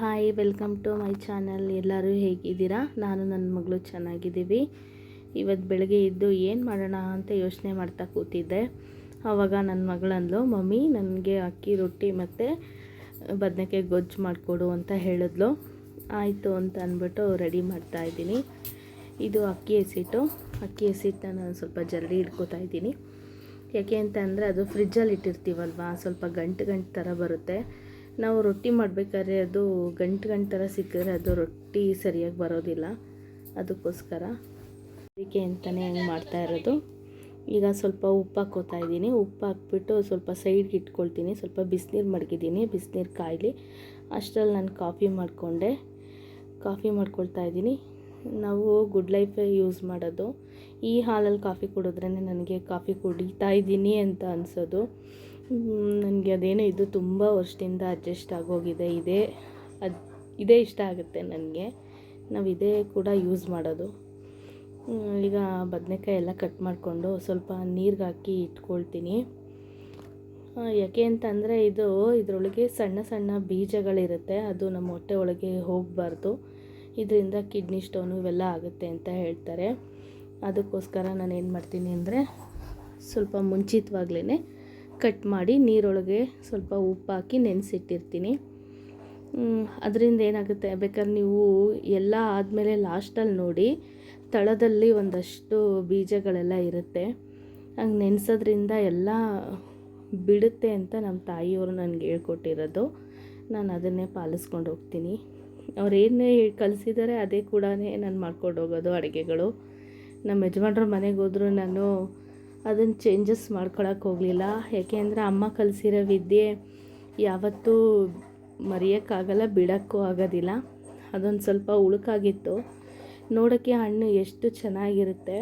Hi, welcome to my channel. ಎಲ್ಲರೂ ಹೇಗಿದ್ದೀರಾ? ನಾನು ನನ್ನ ಮಗಳು ಚೆನ್ನಾಗಿದ್ದೀವಿ. ಇವತ್ತು ಬೆಳಗ್ಗೆ ಇದ್ದು ಏನು ಮಾಡೋಣ ಅಂತ ಯೋಚನೆ ಮಾಡ್ತಾ ಕೂತಿದ್ದೆ. ಆವಾಗ ನನ್ನ ಮಗಳಂದ್ಲು, ಮಮ್ಮಿ ನನಗೆ ಅಕ್ಕಿ ರೊಟ್ಟಿ ಮತ್ತು ಬದನೆಕಾಯಿ ಗೊಜ್ಜು ಮಾಡಿಕೊಡು ಅಂತ ಹೇಳಿದ್ಲು. ಆಯಿತು ಅಂತ ಅಂದ್ಬಿಟ್ಟು ರೆಡಿ ಮಾಡ್ತಾಯಿದ್ದೀನಿ. ಇದು ಅಕ್ಕಿ ಹಸಿಟ್ಟನ್ನ ನಾನು ಸ್ವಲ್ಪ ಜಲ್ದಿ ಇಟ್ಕೋತಾ ಇದ್ದೀನಿ. ಯಾಕೆ ಅಂತ ಅಂದರೆ ಅದು ಫ್ರಿಜ್ಜಲ್ಲಿ ಇಟ್ಟಿರ್ತೀವಲ್ವ, ಸ್ವಲ್ಪ ಗಂಟು ಥರ ಬರುತ್ತೆ. ನಾವು ರೊಟ್ಟಿ ಮಾಡಬೇಕಾದ್ರೆ ಅದು ಗಂಟು ಥರ ಸಿಕ್ಕಿದ್ರೆ ಅದು ರೊಟ್ಟಿ ಸರಿಯಾಗಿ ಬರೋದಿಲ್ಲ. ಅದಕ್ಕೋಸ್ಕರ ಅದಕ್ಕೆ ಅಂತಲೇ ಹಂಗೆ ಮಾಡ್ತಾ ಇರೋದು. ಈಗ ಸ್ವಲ್ಪ ಉಪ್ಪು ಹಾಕ್ಕೋತಾ ಇದ್ದೀನಿ. ಉಪ್ಪು ಹಾಕ್ಬಿಟ್ಟು ಸ್ವಲ್ಪ ಸೈಡ್ಗೆ ಇಟ್ಕೊಳ್ತೀನಿ. ಸ್ವಲ್ಪ ಬಿಸಿನೀರು ಮಡಗಿದ್ದೀನಿ, ಬಿಸಿನೀರು ಕಾಯಲಿ. ಅಷ್ಟರಲ್ಲಿ ನಾನು ಕಾಫಿ ಮಾಡ್ಕೊಳ್ತಾ ಇದ್ದೀನಿ. ನಾವು ಗುಡ್ ಲೈಫೇ ಯೂಸ್ ಮಾಡೋದು. ಈ ಹಾಲಲ್ಲಿ ಕಾಫಿ ಕುಡಿದ್ರೇ ನನಗೆ ಕಾಫಿ ಕುಡಿತಾ ಇದ್ದೀನಿ ಅಂತ ಅನಿಸೋದು. ನನಗೆ ಅದೇನೋ ಇದು ತುಂಬ ವರ್ಷದಿಂದ ಅಡ್ಜಸ್ಟ್ ಆಗೋಗಿದೆ. ಇದೇ ಇಷ್ಟ ಆಗುತ್ತೆ ನನಗೆ. ನಾವು ಇದೇ ಕೂಡ ಯೂಸ್ ಮಾಡೋದು. ಈಗ ಬದನೆಕಾಯಿ ಎಲ್ಲ ಕಟ್ ಮಾಡಿಕೊಂಡು ಸ್ವಲ್ಪ ನೀರಿಗೆ ಹಾಕಿ ಇಟ್ಕೊಳ್ತೀನಿ. ಯಾಕೆ ಅಂತಂದರೆ ಇದರೊಳಗೆ ಸಣ್ಣ ಸಣ್ಣ ಬೀಜಗಳಿರುತ್ತೆ. ಅದು ನಮ್ಮ ಹೊಟ್ಟೆ ಒಳಗೆ ಹೋಗಬಾರ್ದು. ಇದರಿಂದ ಕಿಡ್ನಿ ಸ್ಟೋನು ಇವೆಲ್ಲ ಆಗುತ್ತೆ ಅಂತ ಹೇಳ್ತಾರೆ. ಅದಕ್ಕೋಸ್ಕರ ನಾನು ಏನು ಮಾಡ್ತೀನಿ ಅಂದರೆ ಸ್ವಲ್ಪ ಮುಂಚಿತವಾಗ್ಲೇ ಕಟ್ ಮಾಡಿ ನೀರೊಳಗೆ ಸ್ವಲ್ಪ ಉಪ್ಪು ಹಾಕಿ ನೆನೆಸಿಟ್ಟಿರ್ತೀನಿ. ಅದರಿಂದ ಏನಾಗುತ್ತೆ, ಬೇಕಾದ್ರೆ ನೀವು ಎಲ್ಲ ಆದಮೇಲೆ ಲಾಸ್ಟಲ್ಲಿ ನೋಡಿ ತಳದಲ್ಲಿ ಒಂದಷ್ಟು ಬೀಜಗಳೆಲ್ಲ ಇರುತ್ತೆ. ಹಂಗೆ ನೆನೆಸೋದ್ರಿಂದ ಎಲ್ಲ ಬಿಡುತ್ತೆ ಅಂತ ನಮ್ಮ ತಾಯಿಯವರು ನನಗೆ ಹೇಳ್ಕೊಟ್ಟಿರೋದು. ನಾನು ಅದನ್ನೇ ಪಾಲಿಸ್ಕೊಂಡು ಹೋಗ್ತೀನಿ. ಅವ್ರೇನು ಕಲಿಸಿದ್ದಾರೆ ಅದೇ ಕೂಡ ನಾನು ಮಾಡ್ಕೊಂಡು ಹೋಗೋದು ಅಡುಗೆಗಳು. ನಮ್ಮ ಯಜಮಾನ್ರ ಮನೆಗೆ ಹೋದರೂ ನಾನು ಅದನ್ನು ಚೇಂಜಸ್ ಮಾಡ್ಕೊಳಕ್ಕೆ ಹೋಗಲಿಲ್ಲ. ಯಾಕೆ ಅಂದರೆ ಅಮ್ಮ ಕಲಿಸಿರೋ ವಿದ್ಯೆ ಯಾವತ್ತೂ ಮರೆಯೋಕ್ಕಾಗಲ್ಲ, ಬಿಡೋಕ್ಕೂ ಆಗೋದಿಲ್ಲ. ಅದೊಂದು ಸ್ವಲ್ಪ ಉಳುಕಾಗಿತ್ತು. ನೋಡೋಕ್ಕೆ ಹಣ್ಣು ಎಷ್ಟು ಚೆನ್ನಾಗಿರುತ್ತೆ,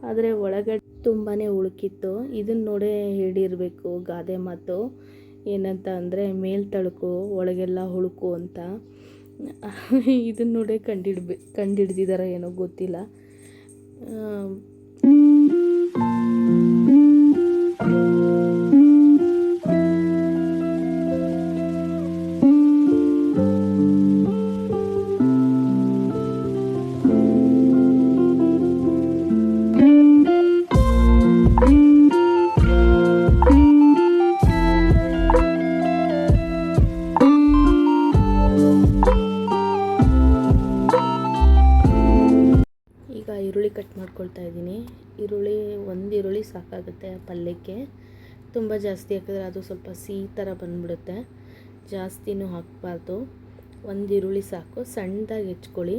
ಆದರೆ ಒಳಗಡೆ ತುಂಬಾ ಉಳುಕಿತ್ತು. ಇದನ್ನು ನೋಡೇ ಹೇಳಿರಬೇಕು ಗಾದೆ ಮಾತು, ಏನಂತ ಅಂದರೆ ಮೇಲ್ ತಳುಕು ಒಳಗೆಲ್ಲ ಹುಳುಕು ಅಂತ. ಇದನ್ನು ನೋಡೇ ಕಂಡಿಡ್ದಿದ್ದಾರೋ ಏನೋ ಗೊತ್ತಿಲ್ಲ. ಈರುಳ್ಳಿ ಕಟ್ ಮಾಡ್ಕೊಳ್ತಾ ಇದ್ದೀನಿ. ಒಂದು ಈರುಳ್ಳಿ ಸಾಕಾಗುತ್ತೆ ಪಲ್ಯಕ್ಕೆ. ತುಂಬ ಜಾಸ್ತಿ ಹಾಕಿದ್ರೆ ಅದು ಸ್ವಲ್ಪ ಸಿಹಿ ಥರ ಬಂದ್ಬಿಡುತ್ತೆ. ಜಾಸ್ತಿನೂ ಹಾಕಬಾರ್ದು. ಒಂದು ಈರುಳ್ಳಿ ಸಾಕು. ಸಣ್ಣದಾಗಿ ಹೆಚ್ಕೊಳ್ಳಿ.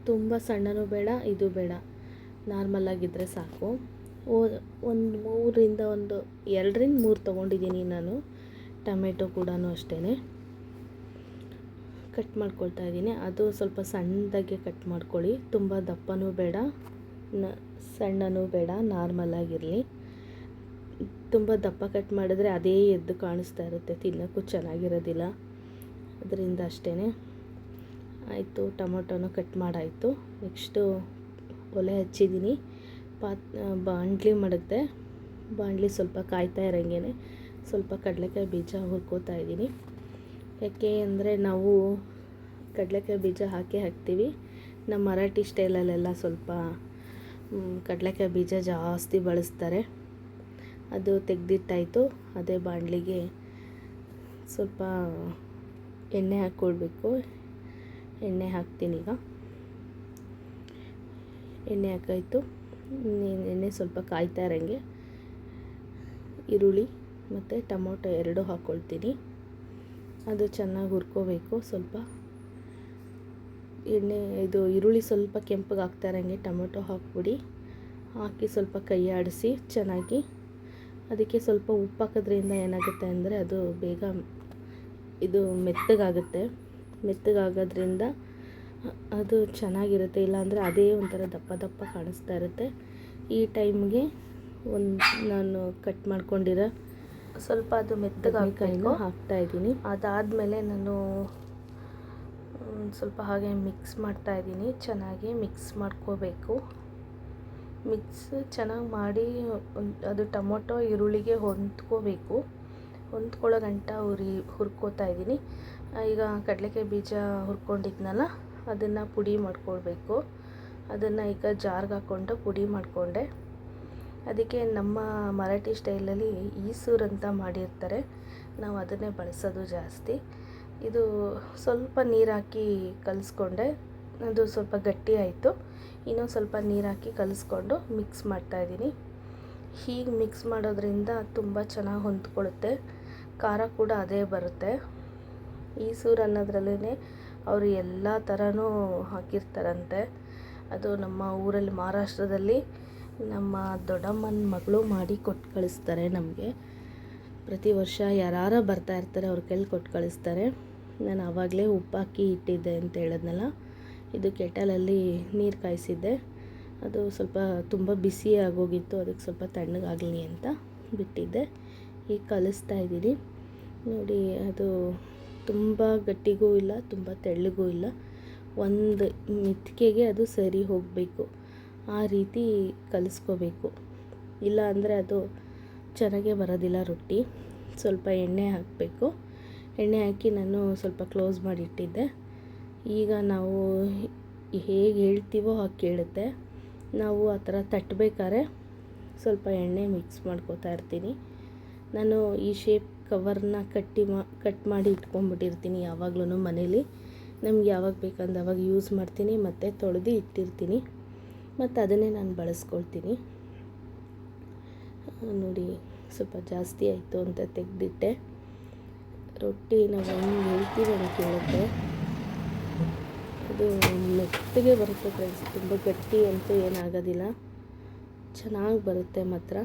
ತುಂಬ ಸಣ್ಣನೂ ಬೇಡ, ಇದು ಬೇಡ, ನಾರ್ಮಲಾಗಿದ್ದರೆ ಸಾಕು. ಒಂದು 2ರಿಂದ 3 ತೊಗೊಂಡಿದ್ದೀನಿ ನಾನು. ಟೊಮೆಟೊ ಕೂಡ ಅಷ್ಟೇ ಕಟ್ ಮಾಡ್ಕೊಳ್ತಾ ಇದ್ದೀನಿ. ಅದು ಸ್ವಲ್ಪ ಸಣ್ಣದಾಗೆ ಕಟ್ ಮಾಡ್ಕೊಳ್ಳಿ. ತುಂಬ ದಪ್ಪನೂ ಬೇಡ, ಸಣ್ಣನೂ ಬೇಡ, ನಾರ್ಮಲಾಗಿರಲಿ. ತುಂಬ ದಪ್ಪ ಕಟ್ ಮಾಡಿದ್ರೆ ಅದೇ ಎದ್ದು ಕಾಣಿಸ್ತಾ ಇರುತ್ತೆ, ತಿನ್ನೋಕ್ಕೂ ಚೆನ್ನಾಗಿರೋದಿಲ್ಲ. ಅದರಿಂದ ಅಷ್ಟೇ. ಆಯಿತು, ಟೊಮೊಟೊನೂ ಕಟ್ ಮಾಡಾಯಿತು. ನೆಕ್ಸ್ಟು ಒಲೆ ಹಚ್ಚಿದ್ದೀನಿ. ಬಾಣಲಿ ಮಡಗಿದೆ. ಬಾಣಲಿ ಸ್ವಲ್ಪ ಕಾಯ್ತಾ ಇರೋಂಗೆ ಸ್ವಲ್ಪ ಕಡಲೆಕಾಯಿ ಬೀಜ ಹುರ್ಕೋತಾ ಇದ್ದೀನಿ. ಯಾಕೆ ಅಂದರೆ ನಾವು ಕಡಲೆಕಾಯಿ ಬೀಜ ಹಾಕ್ತೀವಿ. ನಮ್ಮ ಮರಾಠಿ ಸ್ಟೈಲಲ್ಲೆಲ್ಲ ಸ್ವಲ್ಪ ಕಡಲೆಕಾಯಿ ಬೀಜ ಜಾಸ್ತಿ ಬಳಸ್ತಾರೆ. ಅದು ತೆಗೆದಿಟ್ಟಾಯಿತು. ಅದೇ ಬಾಣಲಿಗೆ ಸ್ವಲ್ಪ ಎಣ್ಣೆ ಹಾಕ್ಕೊಳ್ಬೇಕು. ಎಣ್ಣೆ ಹಾಕ್ತೀನಿ. ಈಗ ಎಣ್ಣೆ ಹಾಕಾಯಿತು. ಎಣ್ಣೆ ಸ್ವಲ್ಪ ಕಾಯ್ತಾ ಇರೋಂಗೆ ಈರುಳ್ಳಿ ಮತ್ತು ಟೊಮೊಟೊ 2 ಹಾಕ್ಕೊಳ್ತೀನಿ. ಅದು ಚೆನ್ನಾಗಿ ಹುರ್ಕೋಬೇಕು. ಸ್ವಲ್ಪ ಈರುಳ್ಳಿ ಸ್ವಲ್ಪ ಕೆಂಪಗೆ ಆಗ್ತಾ ಇರೋಂಗೆ ಟೊಮೊಟೊ ಹಾಕ್ಬಿಡಿ. ಹಾಕಿ ಸ್ವಲ್ಪ ಕೈ ಆಡಿಸಿ ಚೆನ್ನಾಗಿ. ಅದಕ್ಕೆ ಸ್ವಲ್ಪ ಉಪ್ಪು ಹಾಕೋದ್ರಿಂದ ಏನಾಗುತ್ತೆ ಅಂದರೆ ಅದು ಬೇಗ ಮೆತ್ತಗಾಗೋದ್ರಿಂದ ಅದು ಚೆನ್ನಾಗಿರುತ್ತೆ. ಇಲ್ಲಾಂದರೆ ಅದೇ ಒಂಥರ ದಪ್ಪ ಕಾಣಿಸ್ತಾ ಇರುತ್ತೆ. ಈ ಟೈಮ್ಗೆ ನಾನು ಕಟ್ ಮಾಡ್ಕೊಂಡಿರೋ ಸ್ವಲ್ಪ ಅದು ಮೆತ್ತಗಾಗಬೇಕು ಹಾಕ್ತಾಯಿದ್ದೀನಿ. ಅದಾದಮೇಲೆ ನಾನು ಸ್ವಲ್ಪ ಹಾಗೆ ಮಿಕ್ಸ್ ಮಾಡ್ತಾಯಿದ್ದೀನಿ. ಚೆನ್ನಾಗಿ ಮಿಕ್ಸ್ ಮಾಡ್ಕೋಬೇಕು. ಚೆನ್ನಾಗಿ ಮಾಡಿ ಅದು ಟೊಮೊಟೊ ಈರುಳ್ಳಿಗೆ ಹೊಂದ್ಕೊಳ್ಳೋ ಗಂಟ ಹುರ್ಕೋತಾ ಇದ್ದೀನಿ. ಈಗ ಕಡಲೆಕಾಯಿ ಬೀಜ ಹುರ್ಕೊಂಡಿದ್ನಲ್ಲ ಅದನ್ನು ಪುಡಿ ಮಾಡ್ಕೊಳ್ಬೇಕು. ಅದನ್ನು ಈಗ ಜಾರ್ಗೆ ಹಾಕ್ಕೊಂಡು ಪುಡಿ ಮಾಡಿಕೊಂಡೆ. ಅದಕ್ಕೆ ನಮ್ಮ ಮರಾಠಿ ಸ್ಟೈಲಲ್ಲಿ ಈಸೂರು ಅಂತ ಮಾಡಿರ್ತಾರೆ, ನಾವು ಅದನ್ನೇ ಬಳಸೋದು ಜಾಸ್ತಿ. ಇದು ಸ್ವಲ್ಪ ನೀರು ಹಾಕಿ ಕಲಿಸ್ಕೊಂಡೆ, ಅದು ಸ್ವಲ್ಪ ಗಟ್ಟಿ ಆಯಿತು. ಇನ್ನೊಂದು ಸ್ವಲ್ಪ ನೀರು ಹಾಕಿ ಕಲಿಸ್ಕೊಂಡು ಮಿಕ್ಸ್ ಮಾಡ್ತಾಯಿದ್ದೀನಿ. ಹೀಗೆ ಮಿಕ್ಸ್ ಮಾಡೋದ್ರಿಂದ ತುಂಬ ಚೆನ್ನಾಗಿ ಹೊಂದ್ಕೊಳ್ಳುತ್ತೆ, ಖಾರ ಕೂಡ ಅದೇ ಬರುತ್ತೆ. ಈಸೂರು ಅನ್ನೋದ್ರಲ್ಲೇ ಅವರು ಎಲ್ಲ ಥರನೂ ಹಾಕಿರ್ತಾರಂತೆ. ಅದು ನಮ್ಮ ಊರಲ್ಲಿ ಮಹಾರಾಷ್ಟ್ರದಲ್ಲಿ ನಮ್ಮ ದೊಡ್ಡಮ್ಮನ ಮಗಳು ಮಾಡಿ ಕೊಟ್ಟು ಕಳಿಸ್ತಾರೆ ನಮಗೆ. ಪ್ರತಿ ವರ್ಷ ಯಾರು ಬರ್ತಾ ಇರ್ತಾರೆ ಅವ್ರ ಕೈಲಿ ಕೊಟ್ಟು ಕಳಿಸ್ತಾರೆ. ನಾನು ಆವಾಗಲೇ ಉಪ್ಪಾಕಿ ಇಟ್ಟಿದ್ದೆ ಅಂತ ಹೇಳಿದ್ನಲ್ಲ, ಇದು ಕೆಟಲಲ್ಲಿ ನೀರು ಕಾಯಿಸಿದ್ದೆ. ಅದು ಸ್ವಲ್ಪ ತುಂಬ ಬಿಸಿ ಆಗೋಗಿತ್ತು, ಅದಕ್ಕೆ ಸ್ವಲ್ಪ ತಣ್ಣಗಾಗಲಿ ಅಂತ ಬಿಟ್ಟಿದ್ದೆ. ಈಗ ಕಲಿಸ್ತಾ ಇದ್ದೀನಿ ನೋಡಿ. ಅದು ತುಂಬ ಗಟ್ಟಿಗೂ ಇಲ್ಲ, ತುಂಬ ತೆಳ್ಳಗೂ ಇಲ್ಲ, ಒಂದು ಮಿತಿಕೆಗೆ ಅದು ಸರಿ ಹೋಗಬೇಕು, ಆ ರೀತಿ ಕಲಿಸ್ಕೋಬೇಕು. ಇಲ್ಲ ಅಂದರೆ ಅದು ಚೆನ್ನಾಗೇ ಬರೋದಿಲ್ಲ ರೊಟ್ಟಿ. ಸ್ವಲ್ಪ ಎಣ್ಣೆ ಹಾಕಬೇಕು. ಎಣ್ಣೆ ಹಾಕಿ ನಾನು ಸ್ವಲ್ಪ ಕ್ಲೋಸ್ ಮಾಡಿ ಇಟ್ಟಿದ್ದೆ. ಈಗ ನಾವು ಹೇಗೆ ಹೇಳ್ತೀವೋ ಹಾಗೆ ಕೇಳುತ್ತೆ. ನಾವು ಆ ಥರ ತಟ್ಟಬೇಕಾದ್ರೆ ಸ್ವಲ್ಪ ಎಣ್ಣೆ ಮಿಕ್ಸ್ ಮಾಡ್ಕೋತಾ ಇರ್ತೀನಿ. ನಾನು ಈ ಶೇಪ್ ಕವರ್ನ ಕಟ್ ಮಾಡಿ ಇಟ್ಕೊಂಡ್ಬಿಟ್ಟಿರ್ತೀನಿ ಯಾವಾಗ್ಲೂ ಮನೇಲಿ. ನಮ್ಗೆ ಯಾವಾಗ ಬೇಕಂದ್ರೆ ಅವಾಗ ಯೂಸ್ ಮಾಡ್ತೀನಿ, ಮತ್ತು ತೊಳೆದು ಇಟ್ಟಿರ್ತೀನಿ, ಮತ್ತು ಅದನ್ನೇ ನಾನು ಬಳಸ್ಕೊಳ್ತೀನಿ. ನೋಡಿ ಸ್ವಲ್ಪ ಜಾಸ್ತಿ ಆಯಿತು ಅಂತ ತೆಗೆದಿಟ್ಟೆ. ರೊಟ್ಟಿ ನಾವು ಹೆಂಗೆ ಹೇಳ್ತೀವಿ ಅಂತ ಕೇಳುತ್ತೆ. ಅದು ಮೆತ್ತಗೆ ಬರುತ್ತೆ ಫ್ರೆಂಡ್ಸ್, ತುಂಬ ಗಟ್ಟಿ ಅಂತೂ ಏನಾಗೋದಿಲ್ಲ, ಚೆನ್ನಾಗಿ ಬರುತ್ತೆ. ಮಾತ್ರ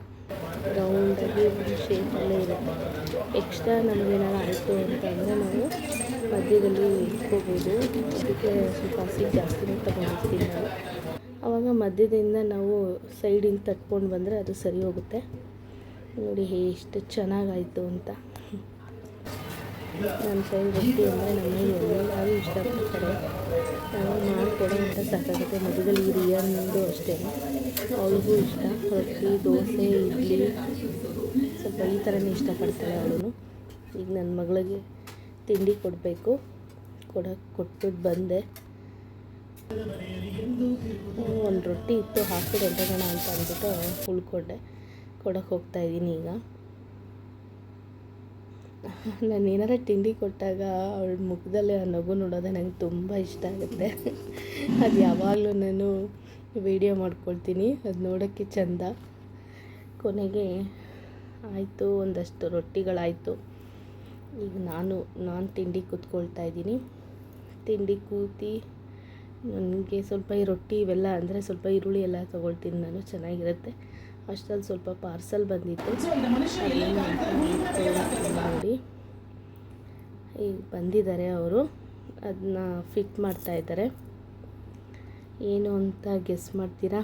ರೌಂಡಾಗಿ ಒಂದು ಶೇಪಲ್ಲೇ ಇರುತ್ತೆ. ಎಕ್ಸ್ಟ್ರಾ ನಮಗೇನಾರು ಆಯಿತು ಅಂತಂದರೆ ನಾವು ಮಧ್ಯದಲ್ಲಿ ಇಟ್ಕೋಬೋದು. ಅದಕ್ಕೆ ಸ್ವಲ್ಪ ಹಸಿ ಜಾಸ್ತಿನೇ ತೊಗೊಂಡಿರ್ತೀನಿ ನಾನು. ಆವಾಗ ಮಧ್ಯದಿಂದ ನಾವು ಸೈಡಿಂದ ತಟ್ಕೊಂಡು ಬಂದರೆ ಅದು ಸರಿ ಹೋಗುತ್ತೆ. ನೋಡಿ ಎಷ್ಟು ಚೆನ್ನಾಗಾಯಿತು ಅಂತ. ನನ್ನ ಕೈ ರೊಟ್ಟಿ ಅಂದರೆ ನಮ್ಮನೇಲಿ ಎಲ್ಲರೂ ಇಷ್ಟಪಡ್ತಾರೆ. ನಾವು ಮಾಡಿಕೊಡೋ ಅಂತ ಸಾಕಾಗುತ್ತೆ. ಮಧ್ಯದಲ್ಲಿ ರಿಯನ್ದು ಅಷ್ಟೇ, ಅವಳಿಗೂ ಇಷ್ಟ ರೊಟ್ಟಿ, ದೋಸೆ, ಇಡ್ಲಿ ಸ್ವಲ್ಪ ಈ ಥರನೇ ಇಷ್ಟಪಡ್ತಾಳೆ ಅವಳು. ಈಗ ನನ್ನ ಮಗಳಿಗೆ ತಿಂಡಿ ಕೊಡಬೇಕು, ಕೊಟ್ಬಿಟ್ಟು ಬಂದೆ. ಒಂದು ರೊಟ್ಟಿ ಇತ್ತು ಹಾಕ್ಬಿಟ್ಟು ಹೊರಟೋಗೋಣ ಅಂತ ಅಂದ್ಬಿಟ್ಟು ಉಳ್ಕೊಂಡೆ. ಕೊಡೋಕ್ಕೆ ಹೋಗ್ತಾಯಿದ್ದೀನಿ ಈಗ. ನಾನು ಏನಾರ ತಿಂಡಿ ಕೊಟ್ಟಾಗ ಅವಳ ಮುಖದಲ್ಲಿ ಆ ನಗು ನೋಡೋದು ನನಗೆ ತುಂಬ ಇಷ್ಟ ಆಗುತ್ತೆ. ಅದು ಯಾವಾಗಲೂ ನಾನು ವಿಡಿಯೋ ಮಾಡ್ಕೊಳ್ತೀನಿ, ಅದು ನೋಡೋಕ್ಕೆ ಚೆಂದ. ಕೊನೆಗೆ ಆಯಿತು, ಒಂದಷ್ಟು ರೊಟ್ಟಿಗಳಾಯಿತು. ಈಗ ನಾನು ತಿಂಡಿ ಕೂತ್ಕೊಳ್ತಾ ಇದ್ದೀನಿ. ತಿಂಡಿ ಕೂತಿ ನನಗೆ ಸ್ವಲ್ಪ ಈ ರೊಟ್ಟಿ ಇವೆಲ್ಲ ಅಂದರೆ ಸ್ವಲ್ಪ ಈರುಳ್ಳಿ ಎಲ್ಲ ತೊಗೊಳ್ತೀನಿ ನಾನು, ಚೆನ್ನಾಗಿರುತ್ತೆ. ಅಷ್ಟರಲ್ಲಿ ಸ್ವಲ್ಪ ಪಾರ್ಸಲ್ ಬಂದಿತ್ತು ನೋಡಿ. ಈಗ ಬಂದಿದ್ದಾರೆ ಅವರು, ಅದನ್ನ ಫಿಟ್ ಮಾಡ್ತಾಯಿದ್ದಾರೆ. ಏನು ಅಂತ ಗೆಸ್ ಮಾಡ್ತೀರಾ?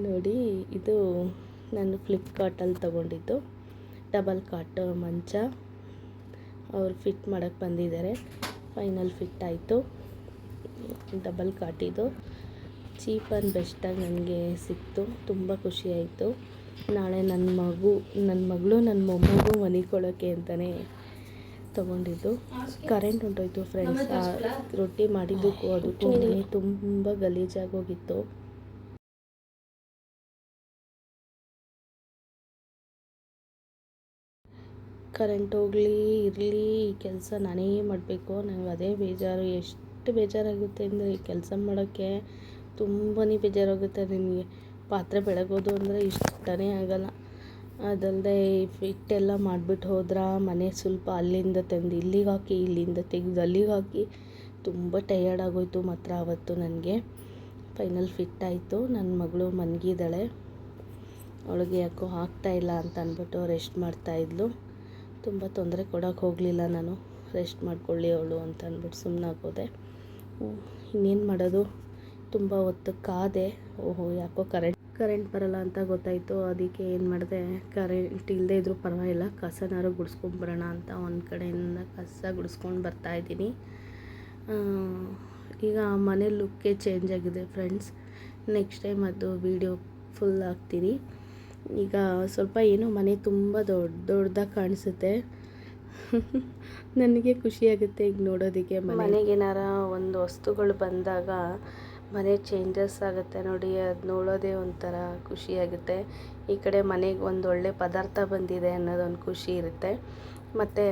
ನೋಡಿ, ಇದು ನಾನು ಫ್ಲಿಪ್ಕಾರ್ಟಲ್ಲಿ ತೊಗೊಂಡಿದ್ದು ಡಬಲ್ ಕಾಟ್ ಮಂಚ. ಅವರು ಫಿಟ್ ಮಾಡೋಕ್ಕೆ ಬಂದಿದ್ದಾರೆ. ಫೈನಲ್ ಫಿಟ್ ಆಯಿತು. ಡಬಲ್ ಕಾಟಿದು ಚೀಪ್ ಆ್ಯಂಡ್ ಬೆಸ್ಟಾಗಿ ನನಗೆ ಸಿಕ್ತು. ತುಂಬ ಖುಷಿಯಾಯಿತು. ನಾಳೆ ನನ್ನ ಮಗಳು ನನ್ನ ಮೊಮ್ಮಗು ಮನಿಕೊಳ್ಳೋಕ್ಕೆ ಅಂತಲೇ ತೊಗೊಂಡಿದ್ದು. ಕರೆಂಟ್ ಹೊಂಟೋಯ್ತು ಫ್ರೆಂಡ್ಸ್. ರೊಟ್ಟಿ ಮಾಡಿದ್ದಕ್ಕೂ ಅದಕ್ಕೂ ಮನೆ ತುಂಬ ಗಲೀಜಾಗೋಗಿತ್ತು. ಕರೆಂಟ್ ಹೋಗಲಿ ಇರಲಿ ಈ ಕೆಲಸ ನಾನೇ ಮಾಡಬೇಕು. ನನಗೆ ಅದೇ ಬೇಜಾರು. ಎಷ್ಟು ಬೇಜಾರಾಗುತ್ತೆ ಅಂದರೆ ಈ ಕೆಲಸ ಮಾಡೋಕ್ಕೆ ತುಂಬಾ ಬೇಜಾರಾಗುತ್ತೆ ನನಗೆ. ಪಾತ್ರೆ ಬೆಳಗೋದು ಅಂದರೆ ಇಷ್ಟನೇ ಆಗೋಲ್ಲ. ಅದಲ್ಲದೆ ಹಿಟ್ಟೆಲ್ಲ ಮಾಡಿಬಿಟ್ಟು ಹೋದ್ರೆ ಮನೆ ಸ್ವಲ್ಪ ಅಲ್ಲಿಂದ ತಂದು ಇಲ್ಲಿಗೆ ಹಾಕಿ, ಇಲ್ಲಿಂದ ತೆಗೆದು ಅಲ್ಲಿಗೆ ಹಾಕಿ ತುಂಬ ಟಯರ್ಡ್ ಆಗೋಯ್ತು ಮಾತ್ರ ಆವತ್ತು ನನಗೆ. ಫೈನಲ್ ಫಿಟ್ ಆಯಿತು. ನನ್ನ ಮಗಳು ಮನ್ಗಿದ್ದಾಳೆ, ಅವಳಿಗೆ ಯಾಕೋ ಆಗ್ತಾಯಿಲ್ಲ ಅಂತ ಅಂದ್ಬಿಟ್ಟು ರೆಸ್ಟ್ ಮಾಡ್ತಾಯಿದ್ಲು. ತುಂಬ ತೊಂದರೆ ಕೊಡೋಕ್ಕೆ ಹೋಗಲಿಲ್ಲ ನಾನು, ರೆಸ್ಟ್ ಮಾಡ್ಕೊಳ್ಳಿ ಅವಳು ಅಂತ ಅಂದ್ಬಿಟ್ಟು ಸುಮ್ಮನಾಗೋದೆ. ಇನ್ನೇನು ಮಾಡೋದು, ತುಂಬ ಹೊತ್ತು ಕಾದೆ. ಓಹೋ ಯಾಕೋ ಕರೆಂಟ್ ಬರಲ್ಲ ಅಂತ ಗೊತ್ತಾಯಿತು. ಅದಕ್ಕೆ ಏನು ಮಾಡಿದೆ, ಕರೆಂಟ್ ಇಲ್ಲದೆ ಇದ್ದರೂ ಪರವಾಗಿಲ್ಲ, ಕಸನಾರು ಗುಡಿಸ್ಕೊಂಬರೋಣ ಅಂತ ಒಂದು ಕಡೆಯಿಂದ ಕಸ ಗುಡಿಸ್ಕೊಂಡು ಬರ್ತಾಯಿದ್ದೀನಿ. ಈಗ ಮನೆ ಲುಕ್ಕೇ ಚೇಂಜ್ ಆಗಿದೆ ಫ್ರೆಂಡ್ಸ್. ನೆಕ್ಸ್ಟ್ ಟೈಮ್ ಅದು ವೀಡಿಯೋ ಫುಲ್ ಹಾಕ್ತೀನಿ. ಈಗ ಸ್ವಲ್ಪ ಏನೋ ಮನೆ ತುಂಬ ದೊಡ್ಡದಾಗಿ ಕಾಣಿಸುತ್ತೆ. ನನಗೆ ಖುಷಿಯಾಗುತ್ತೆ ಈಗ ನೋಡೋದಕ್ಕೆ. ಮನೆಗೇನಾರ ಒಂದು ವಸ್ತುಗಳು ಬಂದಾಗ ಮನೆ ಚೇಂಜಸ್ ಆಗುತ್ತೆ ನೋಡಿ, ಅದು ನೋಡೋದೇ ಒಂಥರ ಖುಷಿಯಾಗುತ್ತೆ. ಈ ಕಡೆ ಮನೆಗೆ ಒಂದು ಒಳ್ಳೆ ಪದಾರ್ಥ ಬಂದಿದೆ ಅನ್ನೋದೊಂದು ಖುಷಿ ಇರುತ್ತೆ. ಮತ್ತು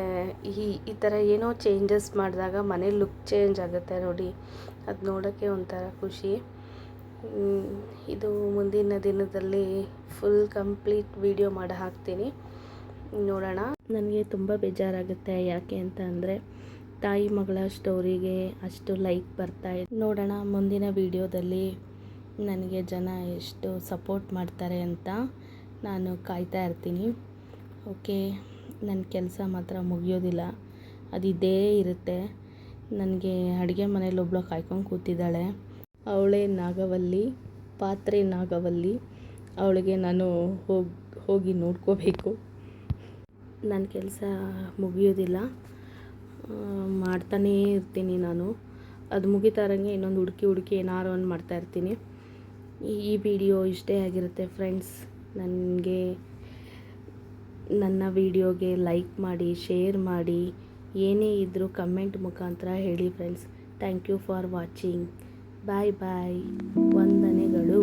ಈ ಥರ ಏನೋ ಚೇಂಜಸ್ ಮಾಡಿದಾಗ ಮನೆ ಲುಕ್ ಚೇಂಜ್ ಆಗುತ್ತೆ ನೋಡಿ, ಅದು ನೋಡೋಕ್ಕೆ ಒಂಥರ ಖುಷಿ. ಇದು ಮುಂದಿನ ದಿನದಲ್ಲಿ ಫುಲ್ ಕಂಪ್ಲೀಟ್ ವಿಡಿಯೋ ಮಾಡಿ ಹಾಕ್ತೀನಿ, ನೋಡೋಣ. ನನಗೆ ತುಂಬ ಬೇಜಾರಾಗುತ್ತೆ, ಯಾಕೆ ಅಂತ ಅಂದರೆ ತಾಯಿ ಮಗಳ ಸ್ಟೋರಿಗೆ ಅಷ್ಟು ಲೈಕ್ ಬರ್ತಾಯಿದೆ. ನೋಡೋಣ ಮುಂದಿನ ವಿಡಿಯೋದಲ್ಲಿ ನನಗೆ ಜನ ಎಷ್ಟು ಸಪೋರ್ಟ್ ಮಾಡ್ತಾರೆ ಅಂತ ನಾನು ಕಾಯ್ತಾ ಇರ್ತೀನಿ. ಓಕೆ, ನನ್ನ ಕೆಲಸ ಮಾತ್ರ ಮುಗಿಯೋದಿಲ್ಲ, ಅದಿದ್ದೇ ಇರುತ್ತೆ. ನನಗೆ ಅಡುಗೆ ಮನೇಲಿ ಒಬ್ಬಳು ಕಾಯ್ಕೊಂಡು ಕೂತಿದ್ದಾಳೆ, ಅವಳೇ ನಾಗವಲ್ಲಿ, ಪಾತ್ರೆ ನಾಗವಲ್ಲಿ. ಅವಳಿಗೆ ನಾನು ಹೋಗಿ ನೋಡ್ಕೋಬೇಕು. ನನ್ನ ಕೆಲಸ ಮುಗಿಯೋದಿಲ್ಲ, ಮಾಡ್ತಾನೇ ಇರ್ತೀನಿ ನಾನು. ಅದು ಮುಗಿತಾ ಇರೋಂಗೆ ಇನ್ನೊಂದು ಹುಡುಕಿ ಏನಾರು ಒಂದು ಮಾಡ್ತಾಯಿರ್ತೀನಿ. ಈ ವಿಡಿಯೋ ಇಷ್ಟೇ ಆಗಿರುತ್ತೆ ಫ್ರೆಂಡ್ಸ್. ನನ್ನ ವಿಡಿಯೋಗೆ ಲೈಕ್ ಮಾಡಿ, ಶೇರ್ ಮಾಡಿ, ಏನೇ ಇದ್ದರೂ ಕಮೆಂಟ್ ಮುಖಾಂತರ ಹೇಳಿ friends. Thank you for watching. Bye bye, ವಂದನೆಗಳು.